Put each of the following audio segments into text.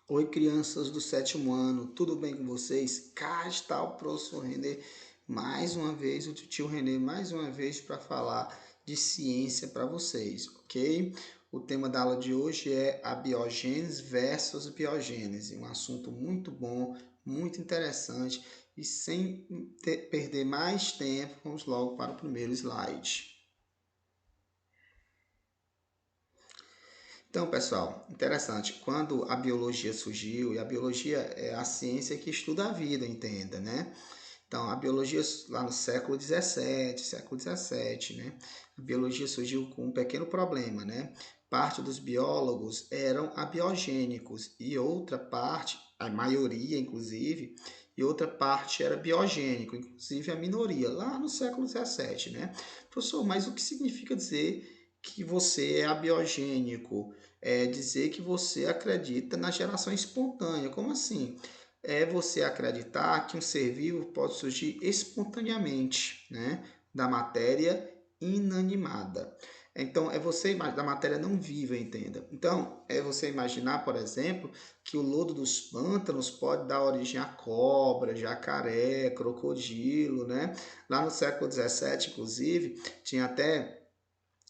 Oi, crianças do sétimo ano, tudo bem com vocês? Cá está o professor Renê, mais uma vez, o tio Renê, mais uma vez para falar de ciência para vocês, ok? O tema da aula de hoje é a biogênese versus biogênese, um assunto muito bom, muito interessante e sem perder mais tempo, vamos logo para o primeiro slide. Então, pessoal, interessante. Quando a biologia surgiu, e a biologia é a ciência que estuda a vida, entenda, né? Então, a biologia lá no século XVII, né? A biologia surgiu com um pequeno problema, né? Parte dos biólogos eram abiogênicos e outra parte, a maioria inclusive, e outra parte era biogênico, inclusive a minoria, lá no século XVII, né? Professor, mas o que significa dizer que você é abiogênico? É dizer que você acredita na geração espontânea. Como assim? É você acreditar que um ser vivo pode surgir espontaneamente, né, da matéria inanimada. Então, é você da matéria não viva, entenda. Então, é você imaginar, por exemplo, que o lodo dos pântanos pode dar origem a cobra, jacaré, crocodilo, né? Lá no século XVII, inclusive, tinha até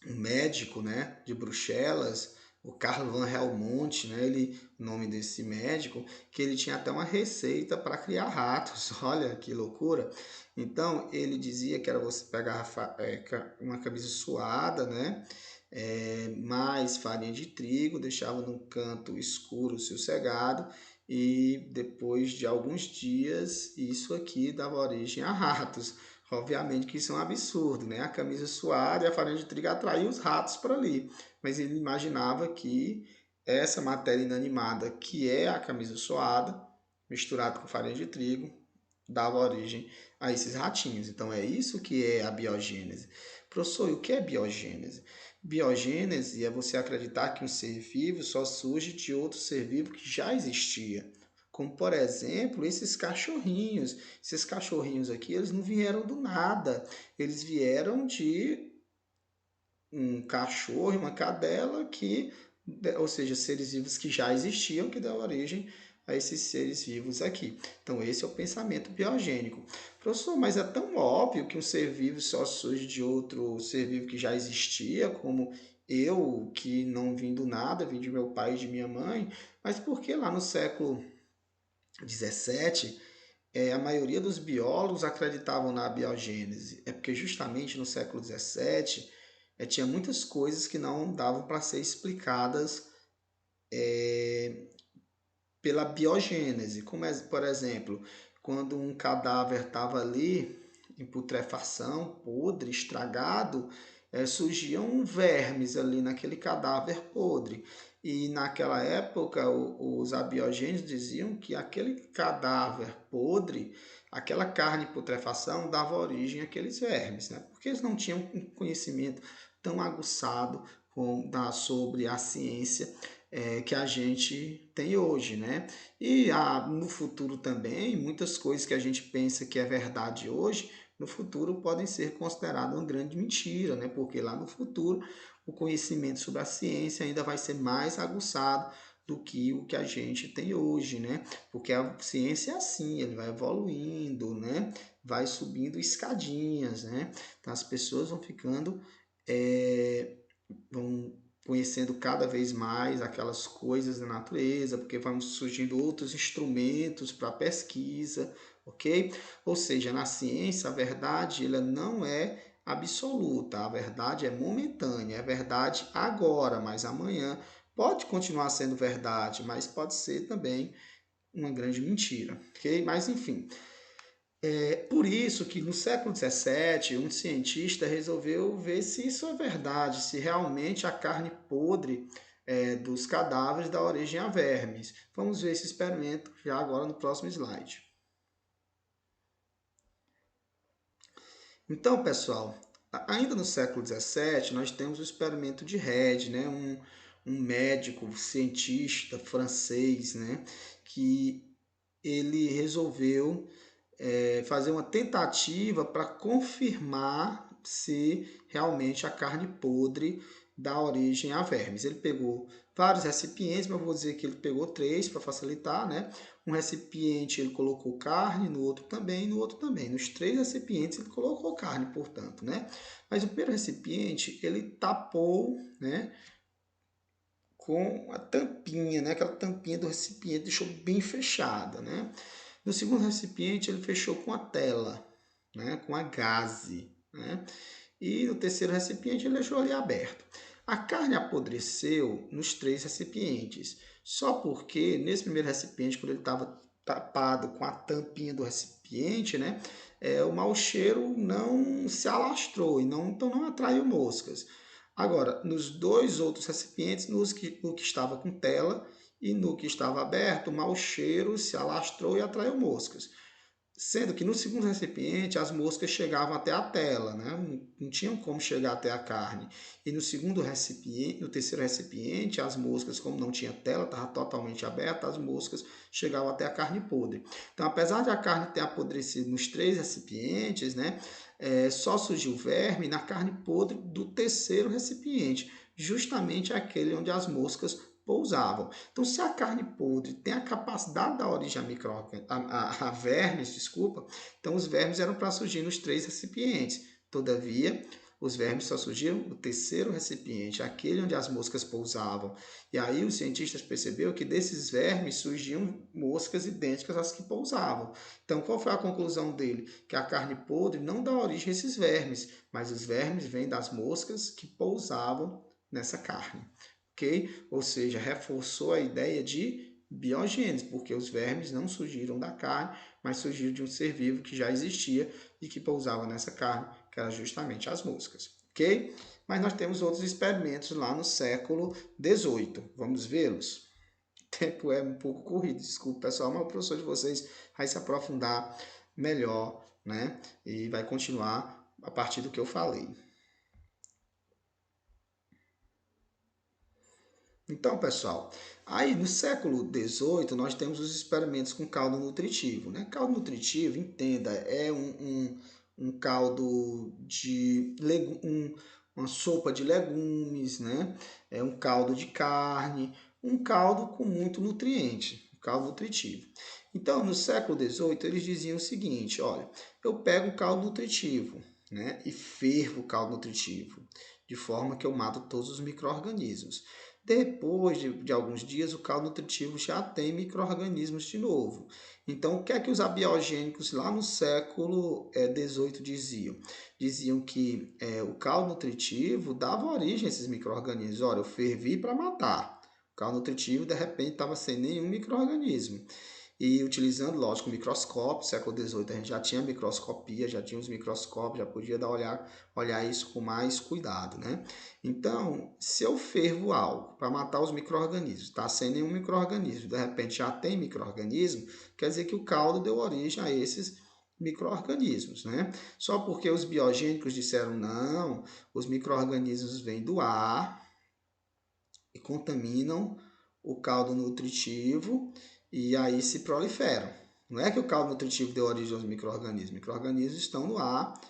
um médico, né, de Bruxelas, o Carlo van Helmont, né, o nome desse médico, que ele tinha até uma receita para criar ratos. Olha que loucura! Então ele dizia que era você pegar uma camisa suada, né, mais farinha de trigo, deixava num canto escuro, sossegado, e depois de alguns dias isso aqui dava origem a ratos. Obviamente que isso é um absurdo, né? A camisa suada e a farinha de trigo atraiu os ratos para ali. Mas ele imaginava que essa matéria inanimada, que é a camisa suada, misturada com farinha de trigo, dava origem a esses ratinhos. Então é isso que é a biogênese. Professor, e o que é biogênese? Biogênese é você acreditar que um ser vivo só surge de outro ser vivo que já existia. Como, por exemplo, esses cachorrinhos. Esses cachorrinhos aqui, eles não vieram do nada. Eles vieram de um cachorro e uma cadela que, ou seja, seres vivos que já existiam, que deu origem a esses seres vivos aqui. Então, esse é o pensamento biogênico. Professor, mas é tão óbvio que um ser vivo só surge de outro ser vivo que já existia, como eu, que não vim do nada, vim de meu pai e de minha mãe, mas por que lá no século XVII a maioria dos biólogos acreditavam na biogênese? É porque justamente no século XVII tinha muitas coisas que não davam para ser explicadas pela biogênese, como por exemplo, quando um cadáver estava ali em putrefação, podre, estragado, surgiam vermes ali naquele cadáver podre. E naquela época, os abiogênicos diziam que aquele cadáver podre, aquela carne em putrefação, dava origem àqueles vermes, né? Porque eles não tinham um conhecimento tão aguçado sobre a ciência que a gente tem hoje, né? E no futuro também, muitas coisas que a gente pensa que é verdade hoje, no futuro podem ser consideradas uma grande mentira, né? Porque lá no futuro o conhecimento sobre a ciência ainda vai ser mais aguçado do que o que a gente tem hoje, né? Porque a ciência é assim, ele vai evoluindo, né? Vai subindo escadinhas, né? Então as pessoas vão ficando, vão conhecendo cada vez mais aquelas coisas da natureza, porque vão surgindo outros instrumentos para pesquisa, ok? Ou seja, na ciência a verdade ela não é absoluta, a verdade é momentânea, é verdade agora, mas amanhã pode continuar sendo verdade, mas pode ser também uma grande mentira, ok? Mas enfim, por isso que no século XVII um cientista resolveu ver se isso é verdade, se realmente a carne podre dos cadáveres dá origem a vermes. Vamos ver esse experimento já agora no próximo slide. Então, pessoal, ainda no século XVII nós temos o experimento de Red, né? Um médico, cientista francês, né? Que ele resolveu fazer uma tentativa para confirmar se realmente a carne podre dá origem a vermes. Ele pegou vários recipientes, mas eu vou dizer que ele pegou 3 para facilitar, né? Um recipiente ele colocou carne, no outro também, no outro também. Nos 3 recipientes ele colocou carne, portanto, né? Mas o primeiro recipiente ele tapou, né? Com a tampinha, né? Aquela tampinha do recipiente deixou bem fechada, né? No segundo recipiente ele fechou com a tela, né? Com a gaze, né? E no terceiro recipiente ele deixou ali aberto. A carne apodreceu nos 3 recipientes, só porque nesse primeiro recipiente, quando ele estava tapado com a tampinha do recipiente, né, o mau cheiro não se alastrou e então não atraiu moscas. Agora, nos 2 outros recipientes, no que estava com tela e no que estava aberto, o mau cheiro se alastrou e atraiu moscas. Sendo que no segundo recipiente as moscas chegavam até a tela, né? Não tinham como chegar até a carne. E no segundo recipiente, no terceiro recipiente, as moscas, como não tinha tela, estava totalmente aberta, as moscas chegavam até a carne podre. Então, apesar de a carne ter apodrecido nos 3 recipientes, né? Só surgiu verme na carne podre do terceiro recipiente, justamente aquele onde as moscas pousavam. Então, se a carne podre tem a capacidade de dar origem a vermes, desculpa, então os vermes eram para surgir nos 3 recipientes. Todavia, os vermes só surgiram no terceiro recipiente, aquele onde as moscas pousavam. E aí os cientistas perceberam que desses vermes surgiam moscas idênticas às que pousavam. Então, qual foi a conclusão dele? Que a carne podre não dá origem a esses vermes, mas os vermes vêm das moscas que pousavam nessa carne. Ok? Ou seja, reforçou a ideia de biogênese, porque os vermes não surgiram da carne, mas surgiram de um ser vivo que já existia e que pousava nessa carne, que eram justamente as moscas. Ok? Mas nós temos outros experimentos lá no século XVIII. Vamos vê-los? O tempo é um pouco corrido, desculpa pessoal, mas o professor de vocês vai se aprofundar melhor, né? E vai continuar a partir do que eu falei. Então, pessoal, aí no século XVIII nós temos os experimentos com caldo nutritivo. Né? Caldo nutritivo, entenda, é um caldo de uma sopa de legumes, né? É um caldo de carne, um caldo com muito nutriente, um caldo nutritivo. Então, no século XVIII, eles diziam o seguinte, olha, eu pego um caldo nutritivo, né? E fervo o caldo nutritivo, de forma que eu mato todos os micro-organismos. Depois de alguns dias, o caldo nutritivo já tem micro-organismos de novo. Então, o que é que os abiogênicos lá no século XVIII diziam? Diziam que o caldo nutritivo dava origem a esses micro-organismos. Olha, eu fervi para matar. O caldo nutritivo, de repente, estava sem nenhum micro-organismo. E utilizando, lógico, o microscópio, século XVIII a gente já tinha microscopia, já tinha os microscópios, já podia olhar isso com mais cuidado, né? Então, se eu fervo algo para matar os micro-organismos, está sem nenhum micro-organismo, de repente já tem micro-organismo, quer dizer que o caldo deu origem a esses micro-organismos, né? Só porque os biogênicos disseram não, os micro-organismos vêm do ar e contaminam o caldo nutritivo e aí se proliferam. Não é que o caldo nutritivo deu origem aos micro-organismos. Micro-organismos estão no ar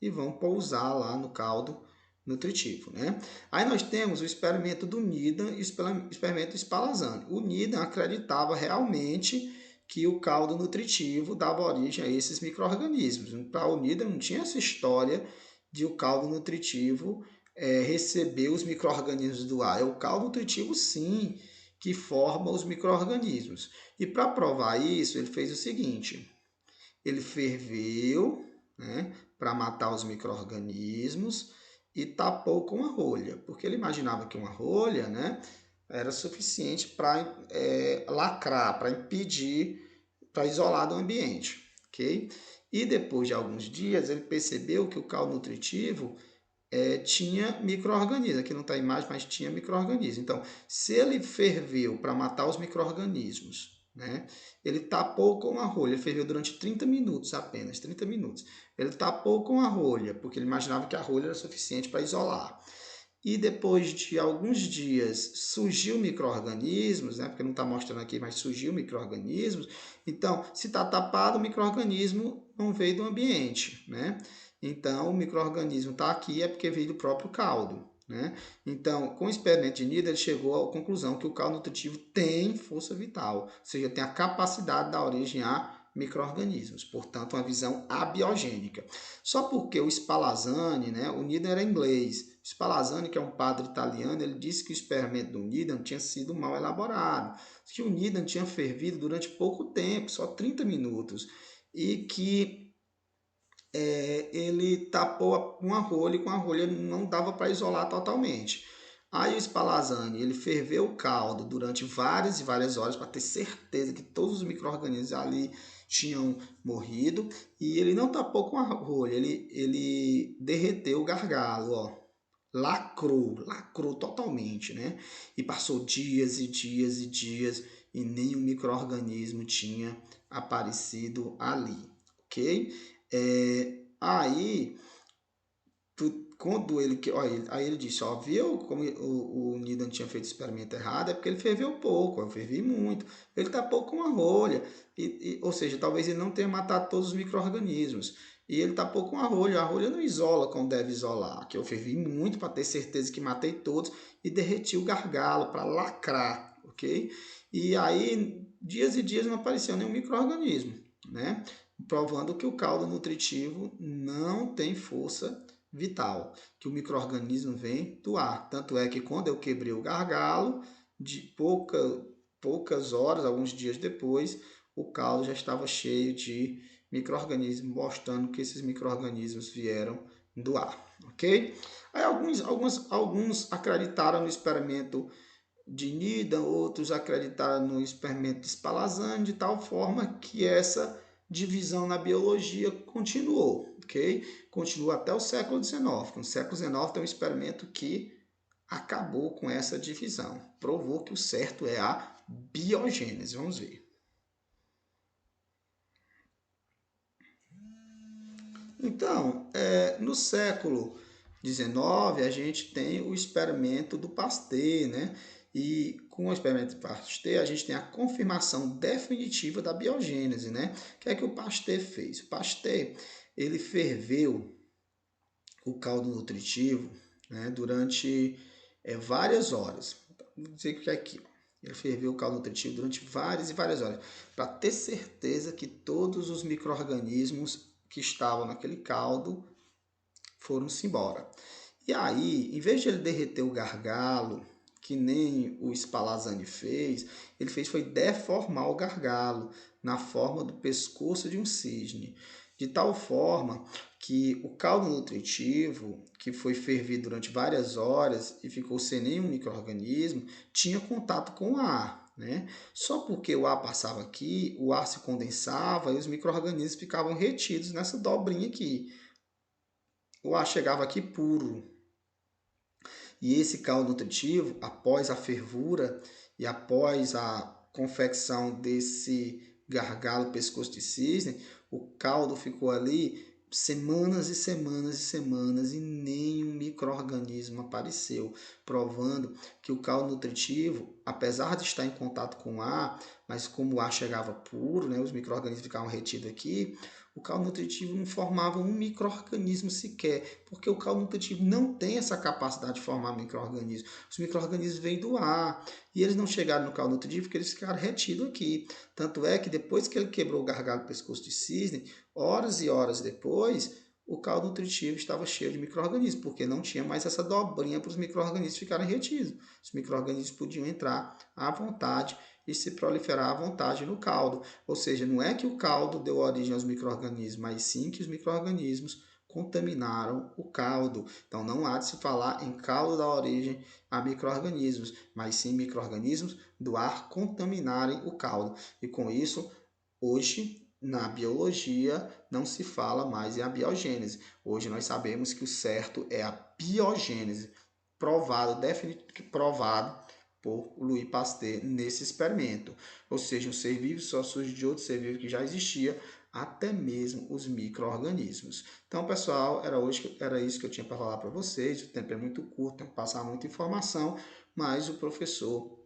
e vão pousar lá no caldo nutritivo, né? Aí nós temos o experimento do Needham e o experimento Spallanzani. O Needham acreditava realmente que o caldo nutritivo dava origem a esses micro-organismos. Para o Needham não tinha essa história de o caldo nutritivo receber os micro-organismos do ar. É o caldo nutritivo, sim, que forma os micro-organismos. E para provar isso, ele fez o seguinte: ele ferveu, né, para matar os micro-organismos e tapou com a rolha, porque ele imaginava que uma rolha, né, era suficiente para lacrar, para impedir, para isolar do ambiente, ok? E depois de alguns dias ele percebeu que o caldo nutritivo tinha micro-organismos. Aqui não está a imagem, mas tinha micro-organismos. Então, se ele ferveu para matar os micro-organismos, né, ele tapou com a rolha, ele ferveu durante 30 minutos apenas, 30 minutos. Ele tapou com a rolha, porque ele imaginava que a rolha era suficiente para isolar. E depois de alguns dias surgiu micro-organismos, né, porque não está mostrando aqui, mas surgiu micro-organismos. Então, se está tapado, o micro-organismo não veio do ambiente, né? Então, o micro-organismo está aqui é porque veio do próprio caldo. né? Então, com o experimento de Needham, ele chegou à conclusão que o caldo nutritivo tem força vital, ou seja, tem a capacidade de dar origem a micro-organismos, portanto, uma visão abiogênica. Só porque o Spallanzani, né, o Needham era inglês, o Spallanzani, que é um padre italiano, ele disse que o experimento do Needham tinha sido mal elaborado, que o Needham tinha fervido durante pouco tempo, só 30 minutos, e que ele tapou uma rolha e com a rolha não dava para isolar totalmente. Aí o Spallanzani, ele ferveu o caldo durante várias e várias horas para ter certeza que todos os micro-organismos ali tinham morrido, e ele não tapou com a rolha, ele derreteu o gargalo, ó. Lacrou totalmente, né? E passou dias e dias e dias e nenhum micro-organismo tinha aparecido ali, ok? Aí, quando ele, aí ele disse, ó, viu como o Needham tinha feito o experimento errado? É porque ele ferveu pouco, eu fervi muito. Ele tapou com uma rolha, ou seja, talvez ele não tenha matado todos os micro-organismos. E ele tapou com a rolha não isola como deve isolar, que eu fervi muito para ter certeza que matei todos e derreti o gargalo para lacrar, ok? E aí, dias e dias não apareceu nenhum micro-organismo, né? Provando que o caldo nutritivo não tem força vital, que o micro-organismo vem do ar. Tanto é que quando eu quebrei o gargalo, de poucas horas, alguns dias depois, o caldo já estava cheio de micro-organismos, mostrando que esses micro-organismos vieram do ar, ok? Aí alguns acreditaram no experimento de Needham, outros acreditaram no experimento de Spallanzani, de tal forma que essa divisão na biologia continuou, ok? Continuou até o século XIX. No século XIX tem um experimento que acabou com essa divisão, provou que o certo é a biogênese. Vamos ver. Então, no século XIX, a gente tem o experimento do Pasteur, né? E com o experimento do Pasteur, a gente tem a confirmação definitiva da biogênese, né? O que é que o Pasteur fez? O Pasteur, ele ferveu o caldo nutritivo, né, durante várias horas. Vou dizer o que é aqui. Ele ferveu o caldo nutritivo durante várias e várias horas, para ter certeza que todos os micro-organismos que estavam naquele caldo foram-se embora. E aí, em vez de ele derreter o gargalo, que nem o Spallanzani fez, ele fez foi deformar o gargalo na forma do pescoço de um cisne, de tal forma que o caldo nutritivo, que foi fervido durante várias horas e ficou sem nenhum micro-organismo, tinha contato com o ar. Né? Só porque o ar passava aqui, o ar se condensava e os micro-organismos ficavam retidos nessa dobrinha aqui. O ar chegava aqui puro. E esse caldo nutritivo, após a fervura e após a confecção desse gargalo pescoço de cisne, o caldo ficou ali semanas e semanas e semanas e nenhum micro-organismo apareceu, provando que o caldo nutritivo, apesar de estar em contato com o ar, mas como o ar chegava puro, né, os micro-organismos ficavam retidos aqui, o caldo nutritivo não formava um micro-organismo sequer, porque o caldo nutritivo não tem essa capacidade de formar micro-organismos. Os micro-organismos vêm do ar e eles não chegaram no caldo nutritivo porque eles ficaram retidos aqui. Tanto é que depois que ele quebrou o gargalo do pescoço de cisne, horas e horas depois, o caldo nutritivo estava cheio de micro-organismos, porque não tinha mais essa dobrinha para os micro-organismos ficarem retidos. Os micro-organismos podiam entrar à vontade e se proliferar à vontade no caldo. Ou seja, não é que o caldo deu origem aos micro-organismos, mas sim que os micro-organismos contaminaram o caldo. Então não há de se falar em caldo da origem a micro-organismos, mas sim micro-organismos do ar contaminarem o caldo. E com isso, hoje, na biologia, não se fala mais em abiogênese. Hoje nós sabemos que o certo é a biogênese, provado por Louis Pasteur nesse experimento. Ou seja, um ser vivo só surge de outro ser vivo que já existia, até mesmo os micro-organismos. Então, pessoal, era isso que eu tinha para falar para vocês. O tempo é muito curto, tem que passar muita informação, mas o professor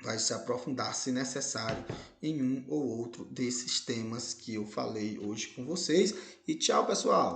vai se aprofundar, se necessário, em um ou outro desses temas que eu falei hoje com vocês. E tchau, pessoal!